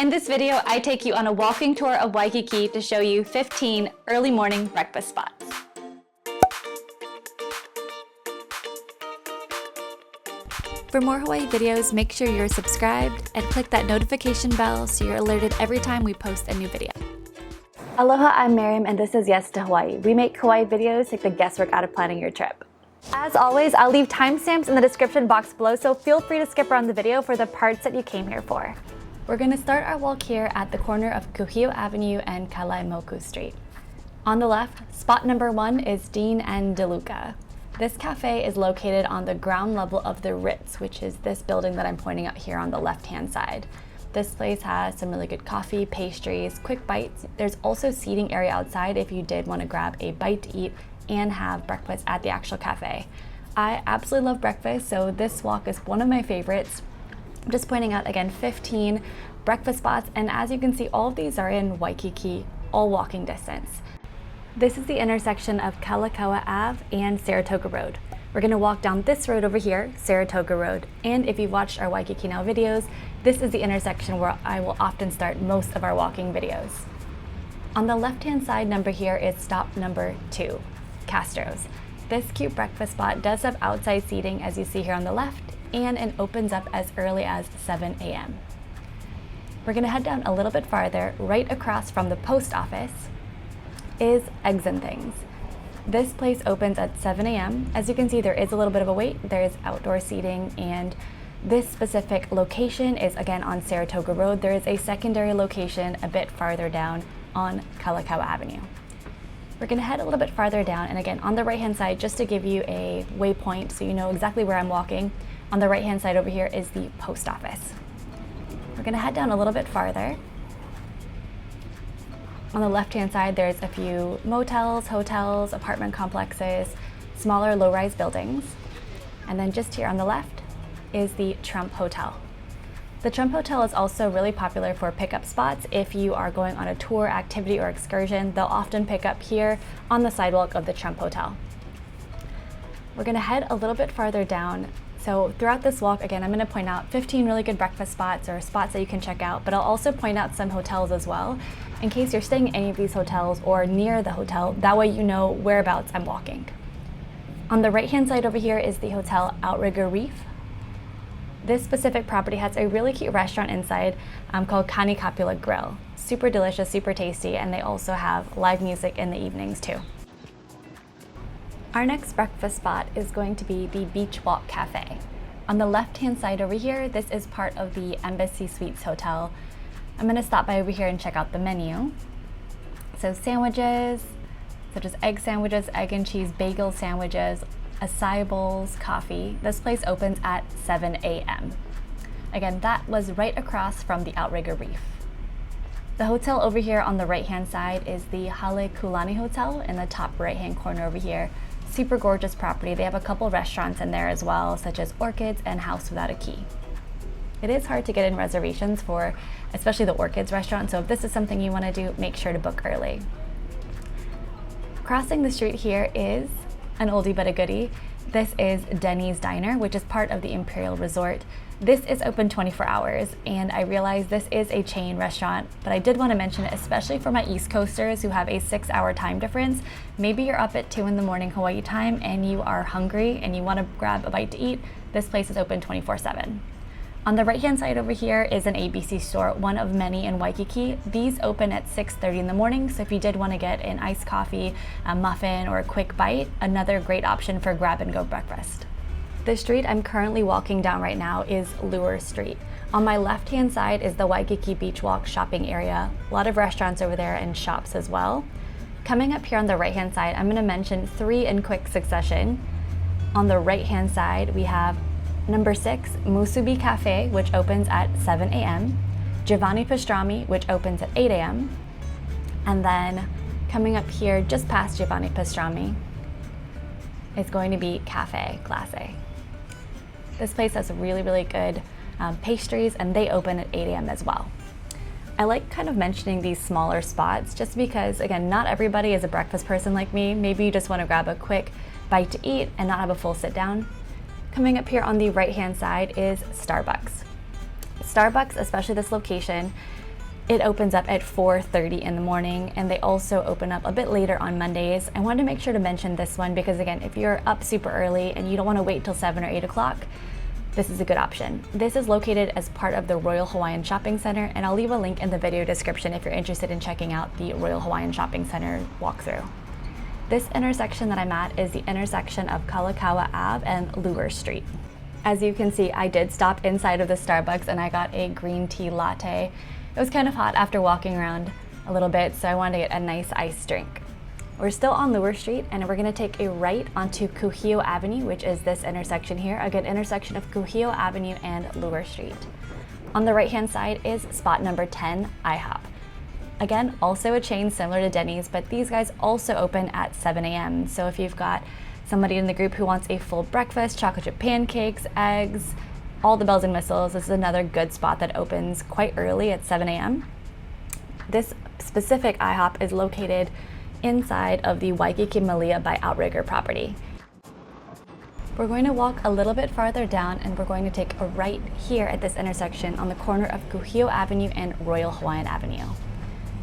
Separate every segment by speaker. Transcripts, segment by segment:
Speaker 1: In this video, I take you on a walking tour of Waikiki to show you 15 early morning breakfast spots. For more Hawaii videos, make sure you're subscribed and click that notification bell so you're alerted every time we post a new video. Aloha, I'm Mariam and this is Yes to Hawaii. We make Hawaii videos, take the guesswork out of planning your trip. As always, I'll leave timestamps in the description box below, so feel free to skip around the video for the parts that you came here for. We're going to start our walk here at the corner of KUHIO Avenue and Kalaimoku Street. On the left, spot number 1 is Dean and DeLuca. This cafe is located on the ground level of the Ritz, which is this building that I'm pointing out here on the left-hand side. This place has some really good coffee, pastries, quick bites. There's also seating area outside if you did want to grab a bite to eat and have breakfast at the actual cafe. I absolutely love breakfast, so this walk is one of my favorites. I'm just pointing out again 15 breakfast spots, and as you can see, all of these are in Waikiki, all walking distance. This is the intersection of KALAKAUA Ave and Saratoga Road. We're going to walk down this road over here, Saratoga Road, and if you've watched our Waikiki Now videos, this is the intersection where I will often start most of our walking videos. On the left-hand side number here is stop number 2, Castro's. This cute breakfast spot does have outside seating as you see here on the left, and it opens up as early as 7 a.m. We're going to head down a little bit farther. Right across from the post office is Eggs and Things. This place opens at 7 a.m. As you can see, there is a little bit of a wait. There is outdoor seating, and this specific location is again on Saratoga Road. There is a secondary location a bit farther down on Kalakaua Avenue. We're going to head a little bit farther down, and again on the right hand side, just to give you a waypoint so you know exactly where I'm walking, on the right hand side over here is the post office. We're going to head down a little bit farther. On the left hand side there's a few motels, hotels, apartment complexes, smaller low-rise buildings, and then just here on the left is the Trump Hotel. The Trump Hotel is also really popular for pickup spots. If you are going on a tour, activity, or excursion, they'll often pick up here on the sidewalk of the Trump Hotel. We're going to head a little bit farther down. So throughout this walk, again, I'm going to point out 15 really good breakfast spots or spots that you can check out, but I'll also point out some hotels as well, in case you're staying in any of these hotels or near the hotel. That way you know whereabouts I'm walking. On the right-hand side over here is the hotel Outrigger Reef. This specific property has a really cute restaurant inside called Kanikapula Grill. Super delicious, super tasty, and they also have live music in the evenings too. Our next breakfast spot is going to be the Beach Walk Cafe. On the left-hand side over here, this is part of the Embassy Suites Hotel. I'm going to stop by over here and check out the menu. So sandwiches, such as egg sandwiches, egg and cheese bagel sandwiches, acai bowls, coffee. This place opens at 7 a.m. Again, that was right across from the Outrigger Reef. The hotel over here on the right-hand side is the Halekulani Hotel in the top right-hand corner over here. Super gorgeous property. They have a couple restaurants in there as well, such as Orchids and House Without a Key. It is hard to get in reservations for especially the Orchids restaurant, so if this is something you want to do, make sure to book early. Crossing the street here is an oldie but a goodie. This is Denny's Diner, which is part of the Imperial Resort. This is open 24 hours, and I realize this is a chain restaurant, but I did want to mention it, especially for my East Coasters who have a 6-hour time difference. Maybe you're up at 2 in the morning Hawaii time and you are hungry and you want to grab a bite to eat. This place is open 24/7. On the right-hand side over here is an ABC store, one of many in Waikiki. These open at 6:30 in the morning, so if you did want to get an iced coffee, a muffin, or a quick bite, another great option for grab-and-go breakfast. The street I'm currently walking down right now is Lewers Street. On my left-hand side is the Waikiki Beach Walk shopping area. A lot of restaurants over there and shops as well. Coming up here on the right-hand side, I'm going to mention 3 in quick succession. On the right-hand side, we have number 6, Musubi Cafe, which opens at 7 a.m. Giovanni Pastrami, which opens at 8 a.m. And then coming up here just past Giovanni Pastrami is going to be Cafe Glace. This place has really, really good pastries, and they open at 8 a.m. as well. I like kind of mentioning these smaller spots just because, again, not everybody is a breakfast person like me. Maybe you just want to grab a quick bite to eat and not have a full sit down. Coming up here on the right-hand side is Starbucks. Starbucks, especially this location, It opens up at 4:30 in the morning, and they also open up a bit later on Mondays. I wanted to make sure to mention this one because, again, if you're up super early and you don't want to wait till 7 or 8 o'clock, this is a good option. This is located as part of the Royal Hawaiian Shopping Center, and I'll leave a link in the video description if you're interested in checking out the Royal Hawaiian Shopping Center walkthrough. This intersection that I'm at is the intersection of KALAKAUA Ave and Lewers Street. As you can see, I did stop inside of the Starbucks and I got a green tea latte. It was kind of hot after walking around a little bit, so I wanted to get a nice iced drink. We're still on Lewers Street, and we're gonna take a right onto KUHIO Avenue, which is this intersection here, a good intersection of KUHIO Avenue and Lewers Street. On the right-hand side is spot number 10, IHOP. Again, also a chain similar to Denny's, but these guys also open at 7 a.m. So if you've got somebody in the group who wants a full breakfast, chocolate chip pancakes, eggs, all the bells and whistles, this is another good spot that opens quite early at 7 a.m. This specific IHOP is located inside of the Waikiki Malia by Outrigger property. We're going to walk a little bit farther down, and we're going to take a right here at this intersection on the corner of KUHIO Avenue and Royal Hawaiian Avenue.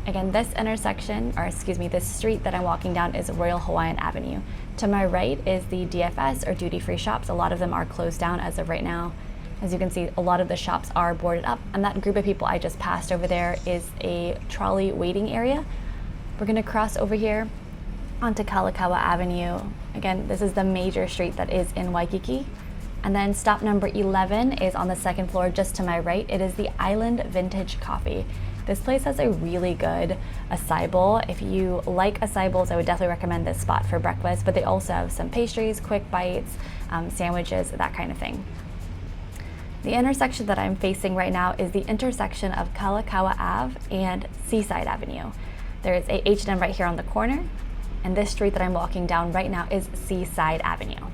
Speaker 1: Again, this intersection, or excuse me, this street that I'm walking down is Royal Hawaiian Avenue. To my right is the DFS, or duty-free shops. A lot of them are closed down as of right now. As you can see, a lot of the shops are boarded up, and that group of people I just passed over there is a trolley waiting area. We're gonna cross over here onto KALAKAUA Avenue. Again, this is the major street that is in Waikiki. And then stop number 11 is on the second floor just to my right. It is the Island Vintage Coffee. This place has a really good acai bowl. If you like acai bowls, I would definitely recommend this spot for breakfast, but they also have some pastries, quick bites, sandwiches, that kind of thing. The intersection that I'm facing right now is the intersection of KALAKAUA Ave and Seaside Avenue. There is a H&M right here on the corner, and this street that I'm walking down right now is Seaside Avenue.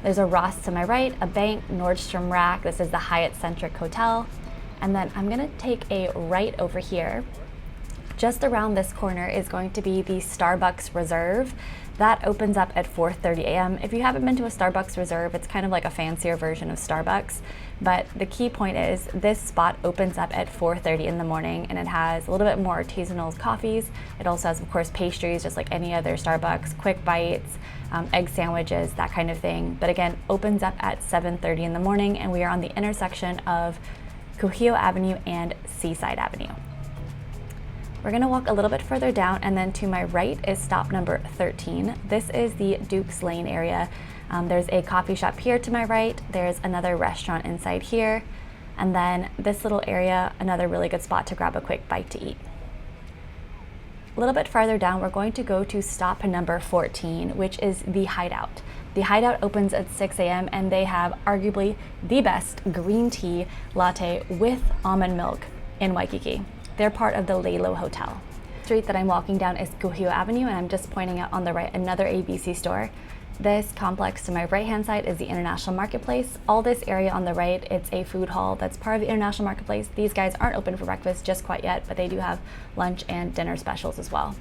Speaker 1: There's a Ross to my right, a bank, Nordstrom Rack. This is the Hyatt Centric hotel. And then I'm gonna take a right over here. Just around this corner is going to be the Starbucks Reserve. That opens up at 4:30 a.m. If you haven't been to a Starbucks Reserve, it's kind of like a fancier version of Starbucks. But the key point is this spot opens up at 4:30 in the morning, and it has a little bit more artisanal coffees. It also has, of course, pastries, just like any other Starbucks, quick bites, egg sandwiches, that kind of thing. But again, opens up at 7:30 in the morning, and we are on the intersection of KUHIO Avenue and Seaside Avenue. We're gonna walk a little bit further down, and then to my right is stop number 13. This is the Duke's Lane area. There's a coffee shop here to my right. There's another restaurant inside here. And then this little area, another really good spot to grab a quick bite to eat. A little bit farther down, we're going to go to stop number 14, which is the Hideout. The Hideout opens at 6 a.m. and they have arguably the best green tea latte with almond milk in Waikiki. They're part of the Lalo Hotel. The street that I'm walking down is KUHIO Avenue, and I'm just pointing out on the right another ABC store. This complex to my right-hand side is the International Marketplace. All this area on the right, it's a food hall that's part of the International Marketplace. These guys aren't open for breakfast just quite yet, but they do have lunch and dinner specials as well.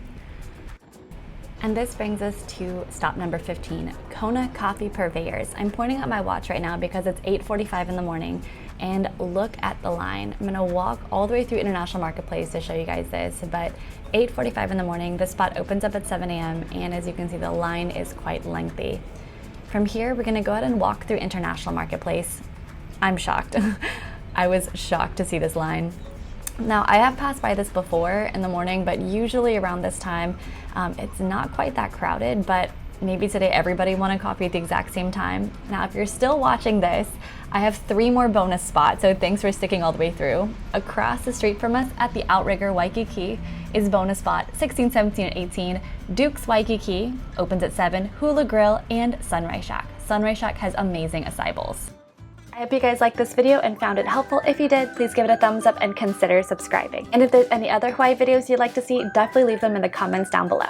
Speaker 1: And this brings us to stop number 15, Kona Coffee Purveyors. I'm pointing at my watch right now because it's 8:45 in the morning, and look at the line. I'm gonna walk all the way through International Marketplace to show you guys this, but 8:45 in the morning, the spot opens up at 7 a.m. and as you can see, the line is quite lengthy. From here, we're gonna go ahead and walk through International Marketplace. I'm shocked. I was shocked to see this line. Now, I have passed by this before in the morning, but usually around this time, it's not quite that crowded, but maybe today everybody wanted coffee at the exact same time. Now, if you're still watching this, I have 3 more bonus spots, so thanks for sticking all the way through. Across the street from us at the Outrigger Waikiki is bonus spot 16, 17, and 18. Duke's Waikiki opens at 7, Hula Grill, and Sunrise Shack. Sunrise Shack has amazing acai bowls. I hope you guys liked this video and found it helpful. If you did, please give it a thumbs up and consider subscribing. And if there's any other Hawaii videos you'd like to see, definitely leave them in the comments down below.